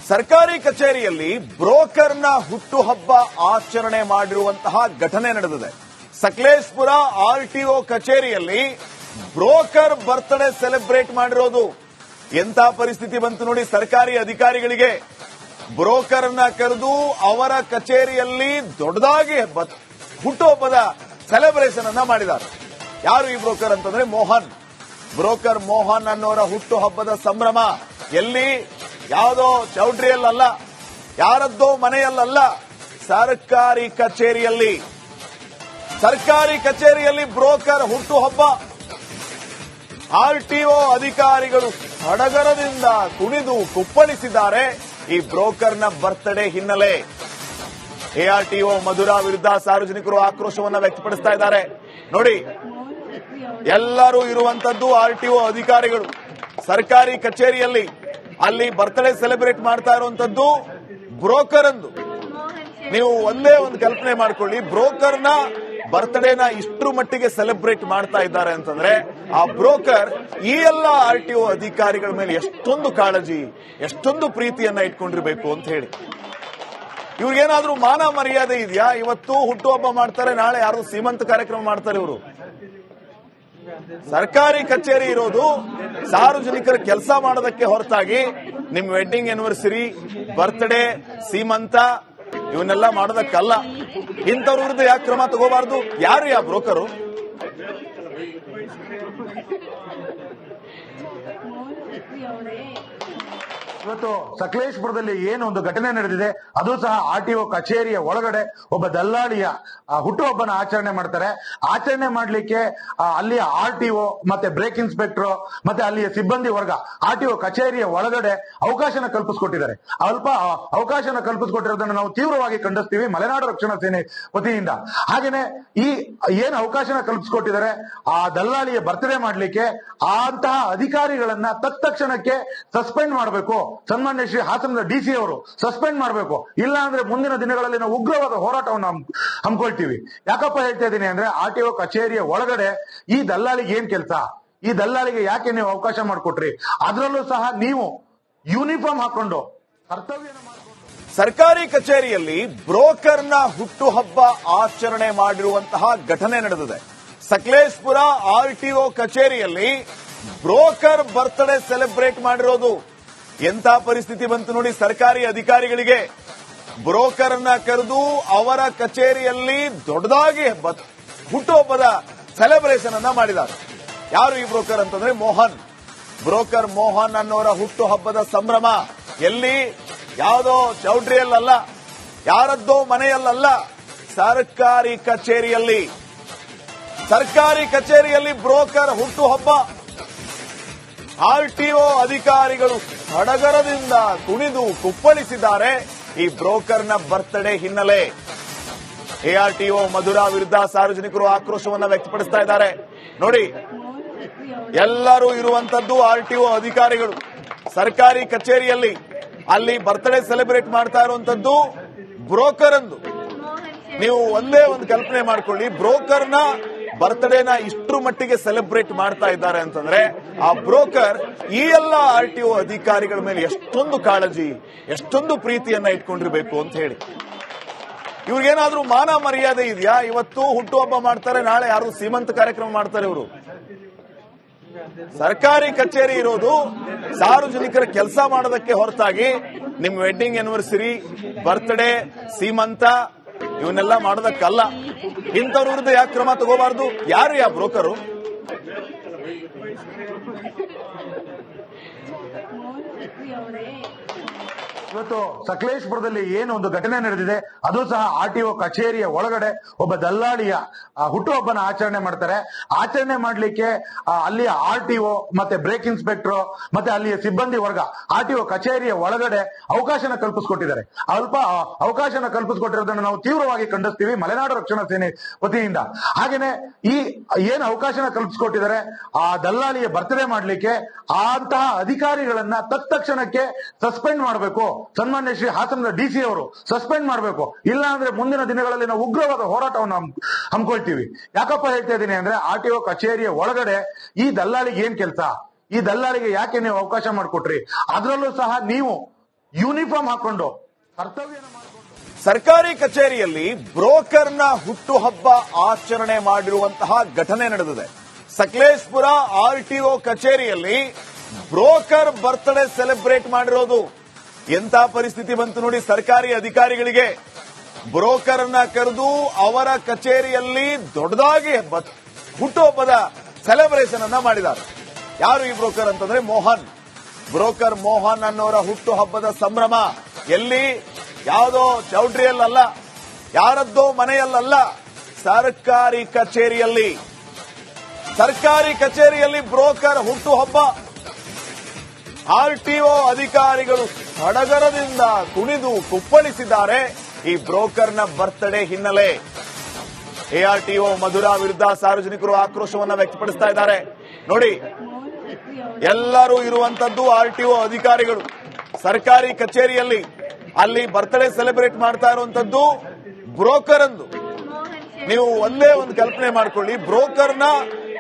ಸರ್ಕಾರಿ ಕಚೇರಿಯಲ್ಲಿ ಬ್ರೋಕರ್ನ ಹುಟ್ಟುಹಬ್ಬ ಆಚರಣೆ ಮಾಡಿರುವಂತಹ ಘಟನೆ ನಡೆದಿದೆ. ಸಕಲೇಶಪುರ ಆರ್ಟಿಒ ಕಚೇರಿಯಲ್ಲಿ ಬ್ರೋಕರ್ ಬರ್ತ್ಡೇ ಸೆಲೆಬ್ರೇಟ್ ಮಾಡಿರೋದು. ಎಂತ ಪರಿಸ್ಥಿತಿ ಬಂತು ನೋಡಿ. ಸರ್ಕಾರಿ ಅಧಿಕಾರಿಗಳಿಗೆ ಬ್ರೋಕರ್ನ ಕರೆದು ಅವರ ಕಚೇರಿಯಲ್ಲಿ ದೊಡ್ಡದಾಗಿ ಹುಟ್ಟುಹಬ್ಬದ ಸೆಲೆಬ್ರೇಷನ್ ಅನ್ನ ಮಾಡಿದ್ದಾರೆ. ಯಾರು ಈ ಬ್ರೋಕರ್ ಅಂತಂದ್ರೆ ಮೋಹನ್. ಬ್ರೋಕರ್ ಮೋಹನ್ ಅನ್ನೋರ ಹುಟ್ಟುಹಬ್ಬದ ಸಂಭ್ರಮ ಎಲ್ಲಿ? ಯಾವುದೋ ಚೌಟ್ರಿಯಲ್ಲ, ಯಾರದ್ದೋ ಮನೆಯಲ್ಲ, ಸರ್ಕಾರಿ ಕಚೇರಿಯಲ್ಲಿ ಬ್ರೋಕರ್ ಹುಟ್ಟುಹಬ್ಬ. ಆರ್ಟಿಒ ಅಧಿಕಾರಿಗಳು ಸಡಗರದಿಂದ ಕುಣಿದು ಕುಪ್ಪಳಿಸಿದ್ದಾರೆ ಈ ಬ್ರೋಕರ್ನ ಬರ್ತ್ಡೇ ಹಿನ್ನೆಲೆ. ಎಆರ್ಟಿಒ ಮಧುರಾ ವಿರುದ್ಧ ಸಾರ್ವಜನಿಕರು ಆಕ್ರೋಶವನ್ನು ವ್ಯಕ್ತಪಡಿಸ್ತಾ ಇದ್ದಾರೆ. ನೋಡಿ, ಎಲ್ಲರೂ ಇರುವಂತದ್ದು ಆರ್ಟಿಒ ಅಧಿಕಾರಿಗಳು ಸರ್ಕಾರಿ ಕಚೇರಿಯಲ್ಲಿ. ಅಲ್ಲಿ ಬರ್ತ್ಡೇ ಸೆಲೆಬ್ರೇಟ್ ಮಾಡ್ತಾ ಇರುವಂತದ್ದು ಬ್ರೋಕರ್ ಅಂದು. ನೀವು ಒಂದೇ ಒಂದು ಕಲ್ಪನೆ ಮಾಡ್ಕೊಳ್ಳಿ, ಬ್ರೋಕರ್ನ ಬರ್ತ್ಡೇನ ಇಷ್ಟರ ಮಟ್ಟಿಗೆ ಸೆಲೆಬ್ರೇಟ್ ಮಾಡ್ತಾ ಇದ್ದಾರೆ ಅಂತಂದ್ರೆ ಆ ಬ್ರೋಕರ್ ಈ ಎಲ್ಲ ಆರ್ಟಿಒ ಅಧಿಕಾರಿಗಳ ಮೇಲೆ ಎಷ್ಟೊಂದು ಕಾಳಜಿ, ಎಷ್ಟೊಂದು ಪ್ರೀತಿಯನ್ನ ಇಟ್ಕೊಂಡಿರ್ಬೇಕು ಅಂತ ಹೇಳಿ. ಇವ್ರಿಗೇನಾದ್ರೂ ಮಾನ ಮರ್ಯಾದೆ ಇದೆಯಾ? ಇವತ್ತು ಹುಟ್ಟುಹಬ್ಬ ಮಾಡ್ತಾರೆ, ನಾಳೆ ಯಾರು ಸೀಮಂತ ಕಾರ್ಯಕ್ರಮ ಮಾಡ್ತಾರೆ. ಇವರು ಸರ್ಕಾರಿ ಕಚೇರಿ ಇರೋದು ಸಾರ್ವಜನಿಕರ ಕೆಲಸ ಮಾಡೋದಕ್ಕೆ ಹೊರತಾಗಿ ನಿಮ್ ವೆಡ್ಡಿಂಗ್ ಆನಿವರ್ಸರಿ, ಬರ್ತ್ಡೇ, ಸೀಮಂತ ಇವನ್ನೆಲ್ಲ ಮಾಡೋದಕ್ಕಲ್ಲ. ಇಂಥವ್ರ ವಿರುದ್ಧ ಯಾಕೆ ಕ್ರಮ ತಗೋಬಾರ್ದು? ಯಾರು ಯಾ ಬ್ರೋಕರು? ಇವತ್ತು ಸಕಲೇಶಪುರದಲ್ಲಿ ಏನು ಒಂದು ಘಟನೆ ನಡೆದಿದೆ, ಅದು ಸಹ ಆರ್ಟಿಒ ಕಚೇರಿಯ ಒಳಗಡೆ ಒಬ್ಬ ದಲ್ಲಾಳಿಯ ಹುಟ್ಟುಹಬ್ಬನ ಆಚರಣೆ ಮಾಡ್ತಾರೆ. ಆಚರಣೆ ಮಾಡ್ಲಿಕ್ಕೆ ಅಲ್ಲಿಯ ಆರ್ಟಿಒ ಮತ್ತೆ ಬ್ರೇಕ್ ಇನ್ಸ್ಪೆಕ್ಟರ್ ಮತ್ತೆ ಅಲ್ಲಿಯ ಸಿಬ್ಬಂದಿ ವರ್ಗ ಆರ್ಟಿಒ ಕಚೇರಿಯ ಒಳಗಡೆ ಅವಕಾಶನ ಕಲ್ಪಿಸಿಕೊಟ್ಟಿದ್ದಾರೆ. ಅಲ್ಪ ಅವಕಾಶನ ಕಲ್ಪಿಸಿಕೊಟ್ಟಿರೋದನ್ನು ನಾವು ತೀವ್ರವಾಗಿ ಖಂಡಿಸ್ತೀವಿ ಮಲೆನಾಡು ರಕ್ಷಣಾ ಸೇನೆ ವತಿಯಿಂದ. ಹಾಗೇನೆ ಈ ಏನು ಅವಕಾಶನ ಕಲ್ಪಿಸಿಕೊಟ್ಟಿದ್ದಾರೆ ಆ ದಲ್ಲಾಳಿಯ ಬರ್ತ್ಡೇ ಮಾಡ್ಲಿಕ್ಕೆ, ಅಂತಹ ಅಧಿಕಾರಿಗಳನ್ನ ತತ್ಕ್ಷಣಕ್ಕೆ ಸಸ್ಪೆಂಡ್ ಮಾಡಬೇಕು. ಸನ್ಮಾನ್ಯ ಶ್ರೀ ಹಾಸನದ ಡಿಸಿ ಅವರು ಸಸ್ಪೆಂಡ್ ಮಾಡಬೇಕು. ಇಲ್ಲ ಅಂದ್ರೆ ಮುಂದಿನ ದಿನಗಳಲ್ಲಿ ನಾವು ಉಗ್ರವಾದ ಹೋರಾಟವನ್ನು ಹಮ್ಮಿಕೊಳ್ತೀವಿ. ಯಾಕಪ್ಪ ಹೇಳ್ತಾ ಇದ್ದೀನಿ ಅಂದ್ರೆ, ಆರ್ಟಿಒ ಕಚೇರಿಯ ಒಳಗಡೆ ಈ ದಲ್ಲಾಳಿಗೆ ಏನ್ ಕೆಲಸ? ಈ ದಲ್ಲಾಳಿಗೆ ಯಾಕೆ ನೀವು ಅವಕಾಶ ಮಾಡಿಕೊಟ್ರಿ? ಅದರಲ್ಲೂ ಸಹ ನೀವು ಯೂನಿಫಾರ್ಮ್ ಹಾಕೊಂಡು ಕರ್ತವ್ಯನ ಮಾಡಿಕೊಂಡು ಸರ್ಕಾರಿ ಕಚೇರಿಯಲ್ಲಿ ಬ್ರೋಕರ್ನ ಹುಟ್ಟುಹಬ್ಬ ಆಚರಣೆ ಮಾಡಿರುವಂತಹ ಘಟನೆ ನಡೆದಿದೆ. ಸಕಲೇಶಪುರ ಆರ್ಟಿಒ ಕಚೇರಿಯಲ್ಲಿ ಬ್ರೋಕರ್ ಬರ್ತ್ಡೇ ಸೆಲೆಬ್ರೇಟ್ ಮಾಡಿರೋದು. ಎಂತ ಪರಿಸ್ಥಿತಿ ಬಂತು ನೋಡಿ. ಸರ್ಕಾರಿ ಅಧಿಕಾರಿಗಳಿಗೆ ಬ್ರೋಕರ್ನ ಕರೆದು ಅವರ ಕಚೇರಿಯಲ್ಲಿ ದೊಡ್ಡದಾಗಿ ಹುಟ್ಟುಹಬ್ಬದ ಸೆಲೆಬ್ರೇಷನ್ ಅನ್ನ ಮಾಡಿದ್ದಾರೆ. ಯಾರು ಈ ಬ್ರೋಕರ್ ಅಂತಂದ್ರೆ ಮೋಹನ್. ಬ್ರೋಕರ್ ಮೋಹನ್ ಅನ್ನೋರ ಹುಟ್ಟುಹಬ್ಬದ ಸಂಭ್ರಮ ಎಲ್ಲಿ? ಯಾವುದೋ ಚೌಟ್ರಿಯಲ್ಲ, ಯಾರದ್ದೋ ಮನೆಯಲ್ಲ, ಸರ್ಕಾರಿ ಕಚೇರಿಯಲ್ಲಿ ಬ್ರೋಕರ್ ಹುಟ್ಟುಹಬ್ಬ. ಆರ್ಟಿಒ ಅಧಿಕಾರಿಗಳು ಸಡಗರದಿಂದ ಕುಣಿದು ಕುಪ್ಪಳಿಸಿದ್ದಾರೆ ಈ ಬ್ರೋಕರ್ನ ಬರ್ತ್ಡೇ ಹಿನ್ನೆಲೆ. ಎಆರ್ಟಿಒ ಮಧುರಾ ವಿರುದ್ಧ ಸಾರ್ವಜನಿಕರು ಆಕ್ರೋಶವನ್ನು ವ್ಯಕ್ತಪಡಿಸ್ತಾ ಇದ್ದಾರೆ. ನೋಡಿ, ಎಲ್ಲರೂ ಇರುವಂತದ್ದು ಆರ್ಟಿಒ ಅಧಿಕಾರಿಗಳು ಸರ್ಕಾರಿ ಕಚೇರಿಯಲ್ಲಿ. ಅಲ್ಲಿ ಬರ್ತ್ಡೇ ಸೆಲೆಬ್ರೇಟ್ ಮಾಡ್ತಾ ಇರುವಂತದ್ದು ಬ್ರೋಕರ್ ಅಂದು. ನೀವು ಒಂದೇ ಒಂದು ಕಲ್ಪನೆ ಮಾಡ್ಕೊಳ್ಳಿ, ಬ್ರೋಕರ್ನ ಬರ್ತ್ಡೇನ ಇಷ್ಟರ ಮಟ್ಟಿಗೆ ಸೆಲೆಬ್ರೇಟ್ ಮಾಡ್ತಾ ಇದ್ದಾರೆ ಅಂತಂದ್ರೆ ಆ ಬ್ರೋಕರ್ ಈ ಎಲ್ಲ ಆರ್ಟಿಒ ಅಧಿಕಾರಿಗಳ ಮೇಲೆ ಎಷ್ಟೊಂದು ಕಾಳಜಿ, ಎಷ್ಟೊಂದು ಪ್ರೀತಿಯನ್ನ ಇಟ್ಕೊಂಡಿರ್ಬೇಕು ಅಂತ ಹೇಳಿ. ಇವ್ರಿಗೇನಾದ್ರೂ ಮಾನ ಮರ್ಯಾದೆ ಇದೆಯಾ? ಇವತ್ತು ಹುಟ್ಟುಹಬ್ಬ ಮಾಡ್ತಾರೆ, ನಾಳೆ ಯಾರು ಸೀಮಂತ ಕಾರ್ಯಕ್ರಮ ಮಾಡ್ತಾರೆ. ಇವರು ಸರ್ಕಾರಿ ಕಚೇರಿ ಇರೋದು ಸಾರ್ವಜನಿಕರ ಕೆಲಸ ಮಾಡೋದಕ್ಕೆ ಹೊರತಾಗಿ ನಿಮ್ ವೆಡ್ಡಿಂಗ್ ಆನಿವರ್ಸರಿ, ಬರ್ತ್ಡೇ, ಸೀಮಂತ ಇವನ್ನೆಲ್ಲ ಮಾಡೋದಕ್ಕಲ್ಲ. ಇಂಥವ್ರ ವಿರುದ್ಧ ಯಾಕೆ ಕ್ರಮ ತಗೋಬಾರ್ದು? ಯಾರು ಯಾ ಬ್ರೋಕರು? ಇವತ್ತು ಸಕಲೇಶಪುರದಲ್ಲಿ ಏನು ಒಂದು ಘಟನೆ ನಡೆದಿದೆ, ಅದು ಸಹ ಆರ್ಟಿಒ ಕಚೇರಿಯ ಒಳಗಡೆ ಒಬ್ಬ ದಲ್ಲಾಳಿಯ ಹುಟ್ಟುಹಬ್ಬನ ಆಚರಣೆ ಮಾಡ್ತಾರೆ. ಆಚರಣೆ ಮಾಡ್ಲಿಕ್ಕೆ ಅಲ್ಲಿಯ ಆರ್ಟಿಒ ಮತ್ತೆ ಬ್ರೇಕ್ ಇನ್ಸ್ಪೆಕ್ಟರ್ ಮತ್ತೆ ಅಲ್ಲಿಯ ಸಿಬ್ಬಂದಿ ವರ್ಗ ಆರ್ಟಿಒ ಕಚೇರಿಯ ಒಳಗಡೆ ಅವಕಾಶನ ಕಲ್ಪಿಸಿಕೊಟ್ಟಿದ್ದಾರೆ. ಅಲ್ಪ ಅವಕಾಶನ ಕಲ್ಪಿಸಿಕೊಟ್ಟಿರೋದನ್ನು ನಾವು ತೀವ್ರವಾಗಿ ಖಂಡಿಸ್ತೀವಿ ಮಲೆನಾಡು ರಕ್ಷಣಾ ಸೇನೆ ವತಿಯಿಂದ. ಹಾಗೇನೆ ಈ ಏನು ಅವಕಾಶನ ಕಲ್ಪಿಸಿಕೊಟ್ಟಿದ್ದಾರೆ ಆ ದಲ್ಲಾಳಿಯ ಬರ್ತ್ಡೇ ಮಾಡ್ಲಿಕ್ಕೆ, ಅಂತಹ ಅಧಿಕಾರಿಗಳನ್ನ ತತ್ಕ್ಷಣಕ್ಕೆ ಸಸ್ಪೆಂಡ್ ಮಾಡಬೇಕು. ಸನ್ಮಾನ್ಯ ಶ್ರೀ ಹಾಸನದ ಡಿಸಿ ಅವರು ಸಸ್ಪೆಂಡ್ ಮಾಡಬೇಕು. ಇಲ್ಲ ಅಂದ್ರೆ ಮುಂದಿನ ದಿನಗಳಲ್ಲಿ ನಾವು ಉಗ್ರವಾದ ಹೋರಾಟವನ್ನು ಹಮ್ಮಿಕೊಳ್ತೀವಿ. ಯಾಕಪ್ಪ ಹೇಳ್ತಾ ಇದ್ದೀನಿ ಅಂದ್ರೆ, ಆರ್ಟಿಒ ಕಚೇರಿಯ ಒಳಗಡೆ ಈ ದಲ್ಲಾಳಿಗೆ ಏನ್ ಕೆಲಸ? ಈ ದಲ್ಲಾಳಿಗೆ ಯಾಕೆ ನೀವು ಅವಕಾಶ ಮಾಡಿಕೊಟ್ರಿ? ಅದರಲ್ಲೂ ಸಹ ನೀವು ಯೂನಿಫಾರ್ಮ್ ಹಾಕೊಂಡು ಕರ್ತವ್ಯನ ಮಾಡ್ಕೊಂಡು ಸರ್ಕಾರಿ ಕಚೇರಿಯಲ್ಲಿ ಬ್ರೋಕರ್ನ ಹುಟ್ಟುಹಬ್ಬ ಆಚರಣೆ ಮಾಡಿರುವಂತಹ ಘಟನೆ ನಡೆದಿದೆ. ಸಕಲೇಶಪುರ ಆರ್ಟಿಒ ಕಚೇರಿಯಲ್ಲಿ ಬ್ರೋಕರ್ ಬರ್ತ್ಡೇ ಸೆಲೆಬ್ರೇಟ್ ಮಾಡಿರೋದು. ಎಂತ ಪರಿಸ್ಥಿತಿ ಬಂತು ನೋಡಿ ಸರ್ಕಾರಿ ಅಧಿಕಾರಿಗಳಿಗೆ. ಬ್ರೋಕರ್ ಅನ್ನ ಕರೆದು ಅವರ ಕಚೇರಿಯಲ್ಲಿ ದೊಡ್ಡದಾಗಿ ಹುಟ್ಟುಹಬ್ಬದ ಸೆಲೆಬ್ರೇಷನ್ ಅನ್ನ ಮಾಡಿದ್ದಾರೆ. ಯಾರು ಈ ಬ್ರೋಕರ್ ಅಂತಂದ್ರೆ ಮೋಹನ್. ಬ್ರೋಕರ್ ಮೋಹನ್ ಅನ್ನೋರ ಹುಟ್ಟುಹಬ್ಬದ ಸಂಭ್ರಮ ಎಲ್ಲಿ? ಯಾವುದೋ ಚೌಟ್ರಿಯಲ್ಲ, ಯಾರದ್ದೋ ಮನೆಯಲ್ಲ, ಸರ್ಕಾರಿ ಕಚೇರಿಯಲ್ಲಿ. ಸರ್ಕಾರಿ ಕಚೇರಿಯಲ್ಲಿ ಬ್ರೋಕರ್ ಹುಟ್ಟುಹಬ್ಬ. ಆರ್ಟಿಒ ಅಧಿಕಾರಿಗಳು ಸಡಗರದಿಂದ ಕುಣಿದು ಕುಪ್ಪಳಿಸಿದ್ದಾರೆ ಈ ಬ್ರೋಕರ್ನ ಬರ್ತ್ಡೇ ಹಿನ್ನೆಲೆ. ಎಆರ್ಟಿಒ ಮಧುರಾ ವಿರುದ್ಧ ಸಾರ್ವಜನಿಕರು ಆಕ್ರೋಶವನ್ನ ವ್ಯಕ್ತಪಡಿಸ್ತಾ ಇದ್ದಾರೆ. ನೋಡಿ, ಎಲ್ಲರೂ ಇರುವಂತದ್ದು ಆರ್ಟಿಒ ಅಧಿಕಾರಿಗಳು ಸರ್ಕಾರಿ ಕಚೇರಿಯಲ್ಲಿ. ಅಲ್ಲಿ ಬರ್ತ್ಡೇ ಸೆಲೆಬ್ರೇಟ್ ಮಾಡ್ತಾ ಇರುವಂತದ್ದು ಬ್ರೋಕರ್ ಅಂದು. ನೀವು ಒಂದೇ ಒಂದು ಕಲ್ಪನೆ ಮಾಡ್ಕೊಳ್ಳಿ, ಬ್ರೋಕರ್ನ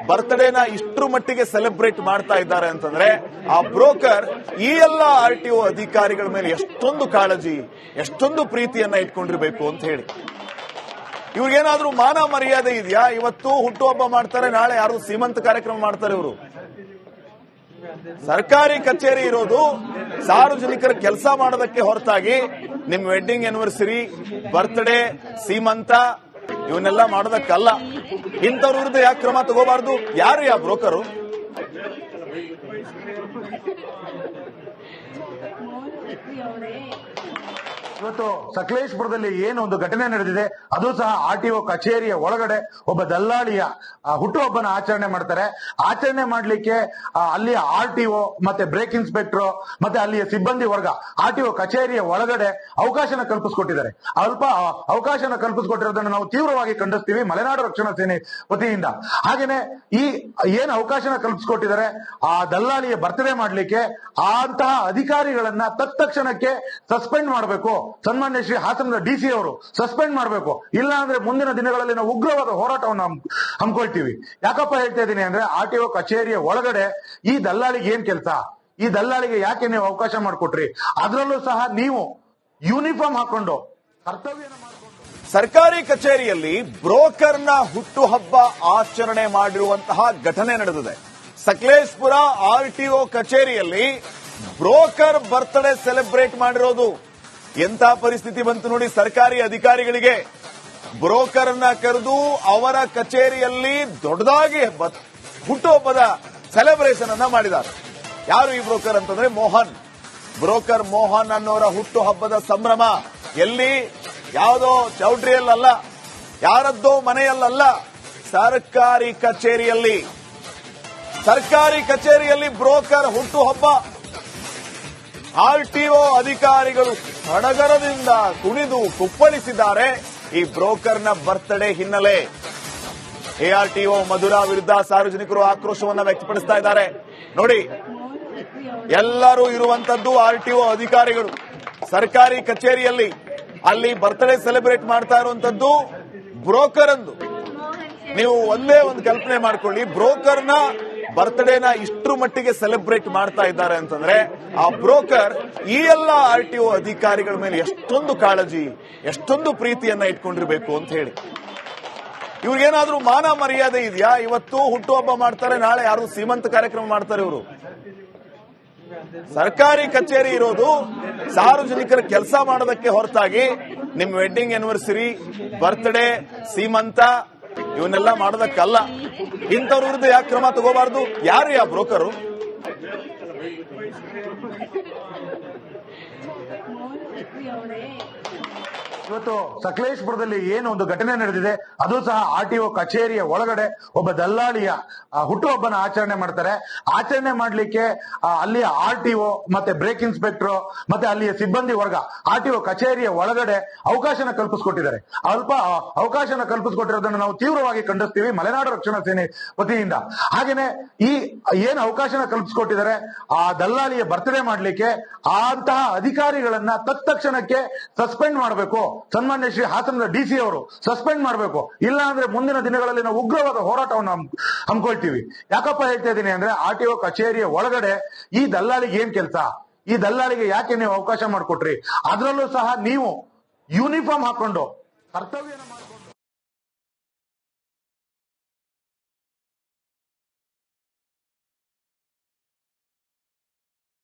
ಬರ್ತ್ಡೇನ ಇಷ್ಟರ ಮಟ್ಟಿಗೆ ಸೆಲೆಬ್ರೇಟ್ ಮಾಡ್ತಾ ಇದ್ದಾರೆ ಅಂತಂದ್ರೆ ಆ ಬ್ರೋಕರ್ ಈ ಎಲ್ಲ ಆರ್ಟಿಒ ಅಧಿಕಾರಿಗಳ ಮೇಲೆ ಎಷ್ಟೊಂದು ಕಾಳಜಿ, ಎಷ್ಟೊಂದು ಪ್ರೀತಿಯನ್ನ ಇಟ್ಕೊಂಡಿರ್ಬೇಕು ಅಂತ ಹೇಳಿ. ಇವ್ರಿಗೇನಾದ್ರೂ ಮಾನ ಮರ್ಯಾದೆ ಇದೆಯಾ? ಇವತ್ತು ಹುಟ್ಟುಹಬ್ಬ ಮಾಡ್ತಾರೆ, ನಾಳೆ ಯಾರು ಸೀಮಂತ ಕಾರ್ಯಕ್ರಮ ಮಾಡ್ತಾರೆ. ಇವರು ಸರ್ಕಾರಿ ಕಚೇರಿ ಇರೋದು ಸಾರ್ವಜನಿಕರ ಕೆಲಸ ಮಾಡೋದಕ್ಕೆ ಹೊರತಾಗಿ ನಿಮ್ ವೆಡ್ಡಿಂಗ್ ಆನಿವರ್ಸರಿ, ಬರ್ತ್ಡೇ, ಸೀಮಂತ ಇವನ್ನೆಲ್ಲ ಮಾಡೋದಕ್ಕಲ್ಲ. ಇಂಥವ್ರ ವಿರುದ್ಧ ಯಾಕೆ ಕ್ರಮ ತಗೋಬಾರ್ದು? ಯಾರು ಯಾ ಬ್ರೋಕರು? ಇವತ್ತು ಸಕಲೇಶಪುರದಲ್ಲಿ ಏನು ಒಂದು ಘಟನೆ ನಡೆದಿದೆ, ಅದು ಸಹ ಆರ್ಟಿಒ ಕಚೇರಿಯ ಒಳಗಡೆ ಒಬ್ಬ ದಲ್ಲಾಳಿಯ ಹುಟ್ಟುಹಬ್ಬನ ಆಚರಣೆ ಮಾಡ್ತಾರೆ. ಆಚರಣೆ ಮಾಡ್ಲಿಕ್ಕೆ ಅಲ್ಲಿಯ ಆರ್ಟಿಒ ಮತ್ತೆ ಬ್ರೇಕ್ ಇನ್ಸ್ಪೆಕ್ಟರ್ ಮತ್ತೆ ಅಲ್ಲಿಯ ಸಿಬ್ಬಂದಿ ವರ್ಗ ಆರ್ಟಿಒ ಕಚೇರಿಯ ಒಳಗಡೆ ಅವಕಾಶನ ಕಲ್ಪಿಸಿಕೊಟ್ಟಿದ್ದಾರೆ. ಅಲ್ಪ ಅವಕಾಶನ ಕಲ್ಪಿಸಿಕೊಟ್ಟಿರೋದನ್ನು ನಾವು ತೀವ್ರವಾಗಿ ಖಂಡಿಸ್ತೀವಿ ಮಲೆನಾಡು ರಕ್ಷಣಾ ಸೇನೆ ವತಿಯಿಂದ. ಹಾಗೇನೆ ಈ ಏನು ಅವಕಾಶನ ಕಲ್ಪಿಸಿಕೊಟ್ಟಿದ್ದಾರೆ ಆ ದಲ್ಲಾಳಿಯ ಬರ್ತ್ಡೇ ಮಾಡ್ಲಿಕ್ಕೆ ಅಂತಹ ಅಧಿಕಾರಿಗಳನ್ನ ತತ್ಕ್ಷಣಕ್ಕೆ ಸಸ್ಪೆಂಡ್ ಮಾಡಬೇಕು. ಸನ್ಮಾನ್ಯ ಶ್ರೀ ಹಾಸನದ ಡಿಸಿ ಅವರು ಸಸ್ಪೆಂಡ್ ಮಾಡಬೇಕು. ಇಲ್ಲ ಅಂದ್ರೆ ಮುಂದಿನ ದಿನಗಳಲ್ಲಿ ನಾವು ಉಗ್ರವಾದ ಹೋರಾಟವನ್ನು ಹಮ್ಮಿಕೊಳ್ತೀವಿ. ಯಾಕಪ್ಪ ಹೇಳ್ತಾ ಇದ್ದೀನಿ ಅಂದ್ರೆ ಆರ್ಟಿಒ ಕಚೇರಿಯ ಒಳಗಡೆ ಈ ದಲ್ಲಾಳಿಗೆ ಏನ್ ಕೆಲಸ? ಈ ದಲ್ಲಾಳಿಗೆ ಯಾಕೆ ನೀವು ಅವಕಾಶ ಮಾಡಿಕೊಟ್ರಿ? ಅದರಲ್ಲೂ ಸಹ ನೀವು ಯೂನಿಫಾರ್ಮ್ ಹಾಕೊಂಡು ಕರ್ತವ್ಯನ ಮಾಡಿಕೊಂಡು ಸರ್ಕಾರಿ ಕಚೇರಿಯಲ್ಲಿ ಬ್ರೋಕರ್ನ ಹುಟ್ಟುಹಬ್ಬ ಆಚರಣೆ ಮಾಡಿರುವಂತಹ ಘಟನೆ ನಡೆದಿದೆ. ಸಕಲೇಶಪುರ ಆರ್ಟಿಒ ಕಚೇರಿಯಲ್ಲಿ ಬ್ರೋಕರ್ ಬರ್ತ್ಡೇ ಸೆಲೆಬ್ರೇಟ್ ಮಾಡಿರೋದು. ಎಂತ ಪರಿಸ್ಥಿತಿ ಬಂತು ನೋಡಿ ಸರ್ಕಾರಿ ಅಧಿಕಾರಿಗಳಿಗೆ. ಬ್ರೋಕರ್ ಅನ್ನ ಕರೆದು ಅವರ ಕಚೇರಿಯಲ್ಲಿ ದೊಡ್ಡದಾಗಿ ಹುಟ್ಟುಹಬ್ಬದ ಸೆಲೆಬ್ರೇಷನ್ ಅನ್ನ ಮಾಡಿದ್ದಾರೆ. ಯಾರು ಈ ಬ್ರೋಕರ್ ಅಂತಂದ್ರೆ ಮೋಹನ್. ಬ್ರೋಕರ್ ಮೋಹನ್ ಅನ್ನೋರ ಹುಟ್ಟುಹಬ್ಬದ ಸಂಭ್ರಮ ಎಲ್ಲಿ? ಯಾವುದೋ ಚೌಟ್ರಿಯಲ್ಲ, ಯಾರದ್ದೋ ಮನೆಯಲ್ಲ, ಸರ್ಕಾರಿ ಕಚೇರಿಯಲ್ಲಿ. ಸರ್ಕಾರಿ ಕಚೇರಿಯಲ್ಲಿ ಬ್ರೋಕರ್ ಹುಟ್ಟುಹಬ್ಬ. ಆರ್ಟಿಒ ಅಧಿಕಾರಿಗಳು ಸಡಗರದಿಂದ ಕುಣಿದು ಕುಪ್ಪಳಿಸಿದ್ದಾರೆ ಈ ಬ್ರೋಕರ್ನ ಬರ್ತ್ಡೇ ಹಿನ್ನೆಲೆ. ಎಆರ್ಟಿಒ ಮಧುರಾ ವಿರುದ್ಧ ಸಾರ್ವಜನಿಕರು ಆಕ್ರೋಶವನ್ನ ವ್ಯಕ್ತಪಡಿಸ್ತಾ ಇದ್ದಾರೆ. ನೋಡಿ, ಎಲ್ಲರೂ ಇರುವಂತದ್ದು ಆರ್ಟಿಒ ಅಧಿಕಾರಿಗಳು ಸರ್ಕಾರಿ ಕಚೇರಿಯಲ್ಲಿ. ಅಲ್ಲಿ ಬರ್ತ್ಡೇ ಸೆಲೆಬ್ರೇಟ್ ಮಾಡ್ತಾ ಇರುವಂತದ್ದು ಬ್ರೋಕರ್ ಅಂದು. ನೀವು ಒಂದೇ ಒಂದು ಕಲ್ಪನೆ ಮಾಡ್ಕೊಳ್ಳಿ, ಬ್ರೋಕರ್ನ ಬರ್ತ್ಡೇನ ಇಷ್ಟರ ಮಟ್ಟಿಗೆ ಸೆಲೆಬ್ರೇಟ್ ಮಾಡ್ತಾ ಇದ್ದಾರೆ ಅಂತಂದ್ರೆ ಆ ಬ್ರೋಕರ್ ಈ ಎಲ್ಲ ಆರ್ಟಿಒ ಅಧಿಕಾರಿಗಳ ಮೇಲೆ ಎಷ್ಟೊಂದು ಕಾಳಜಿ, ಎಷ್ಟೊಂದು ಪ್ರೀತಿಯನ್ನ ಇಟ್ಕೊಂಡಿರ್ಬೇಕು ಅಂತ ಹೇಳಿ. ಇವ್ರಿಗೇನಾದ್ರೂ ಮಾನ ಮರ್ಯಾದೆ ಇದೆಯಾ? ಇವತ್ತು ಹುಟ್ಟುಹಬ್ಬ ಮಾಡ್ತಾರೆ, ನಾಳೆ ಯಾರು ಸೀಮಂತ ಕಾರ್ಯಕ್ರಮ ಮಾಡ್ತಾರೆ. ಇವರು ಸರ್ಕಾರಿ ಕಚೇರಿ ಇರೋದು ಸಾರ್ವಜನಿಕರ ಕೆಲಸ ಮಾಡೋದಕ್ಕೆ ಹೊರತಾಗಿ ನಿಮ್ ವೆಡ್ಡಿಂಗ್ ಆನಿವರ್ಸರಿ, ಬರ್ತ್ಡೇ, ಸೀಮಂತ ಇವನ್ನೆಲ್ಲ ಮಾಡೋದಕ್ಕಲ್ಲ. ಇಂಥವ್ರ ವಿರುದ್ಧ ಯಾಕೆ ಕ್ರಮ ತಗೋಬಾರ್ದು? ಯಾರು ಯಾ ಬ್ರೋಕರು? ಇವತ್ತು ಸಕಲೇಶಪುರದಲ್ಲಿ ಏನು ಒಂದು ಘಟನೆ ನಡೆದಿದೆ, ಅದು ಸಹ ಆರ್ಟಿಒ ಕಚೇರಿಯ ಒಳಗಡೆ ಒಬ್ಬ ದಲ್ಲಾಳಿಯ ಹುಟ್ಟುಹಬ್ಬನ ಆಚರಣೆ ಮಾಡ್ತಾರೆ. ಆಚರಣೆ ಮಾಡ್ಲಿಕ್ಕೆ ಅಲ್ಲಿಯ ಆರ್ಟಿಒ ಮತ್ತೆ ಬ್ರೇಕ್ ಇನ್ಸ್ಪೆಕ್ಟರ್ ಮತ್ತೆ ಅಲ್ಲಿಯ ಸಿಬ್ಬಂದಿ ವರ್ಗ ಆರ್ಟಿಒ ಕಚೇರಿಯ ಒಳಗಡೆ ಅವಕಾಶನ ಕಲ್ಪಿಸಿಕೊಟ್ಟಿದ್ದಾರೆ. ಅಲ್ಪ ಅವಕಾಶನ ಕಲ್ಪಿಸಿಕೊಟ್ಟಿರೋದನ್ನು ನಾವು ತೀವ್ರವಾಗಿ ಖಂಡಿಸ್ತೀವಿ ಮಲೆನಾಡು ರಕ್ಷಣಾ ಸೇನೆ ವತಿಯಿಂದ. ಹಾಗೇನೆ ಈ ಏನು ಅವಕಾಶನ ಕಲ್ಪಿಸಿಕೊಟ್ಟಿದ್ದಾರೆ ಆ ದಲ್ಲಾಳಿಯ ಬರ್ತ್ಡೇ ಮಾಡ್ಲಿಕ್ಕೆ ಅಂತಹ ಅಧಿಕಾರಿಗಳನ್ನ ತತ್ಕ್ಷಣಕ್ಕೆ ಸಸ್ಪೆಂಡ್ ಮಾಡಬೇಕು. ಸನ್ಮಾನ್ಯ ಶ್ರೀ ಹಾಸನದ ಡಿಸಿ ಅವರು ಸಸ್ಪೆಂಡ್ ಮಾಡಬೇಕು. ಇಲ್ಲ ಅಂದ್ರೆ ಮುಂದಿನ ದಿನಗಳಲ್ಲಿ ನಾವು ಉಗ್ರವಾದ ಹೋರಾಟವನ್ನು ಹಮ್ಮಿಕೊಳ್ತೀವಿ. ಯಾಕಪ್ಪ ಹೇಳ್ತಾ ಇದ್ದೀನಿ ಅಂದ್ರೆ ಆರ್ಟಿಒ ಕಚೇರಿಯ ಒಳಗಡೆ ಈ ದಲ್ಲಾಳಿಗೆ ಏನ್ ಕೆಲಸ? ಈ ಈ ದಲ್ಲಾಳಿಗೆ ಯಾಕೆ ನೀವು ಅವಕಾಶ ಮಾಡಿಕೊಟ್ರಿ? ಅದರಲ್ಲೂ ಸಹ ನೀವು ಯೂನಿಫಾರ್ಮ್ ಹಾಕೊಂಡು ಕರ್ತವ್ಯನ ಮಾಡ್ಕೊಂಡು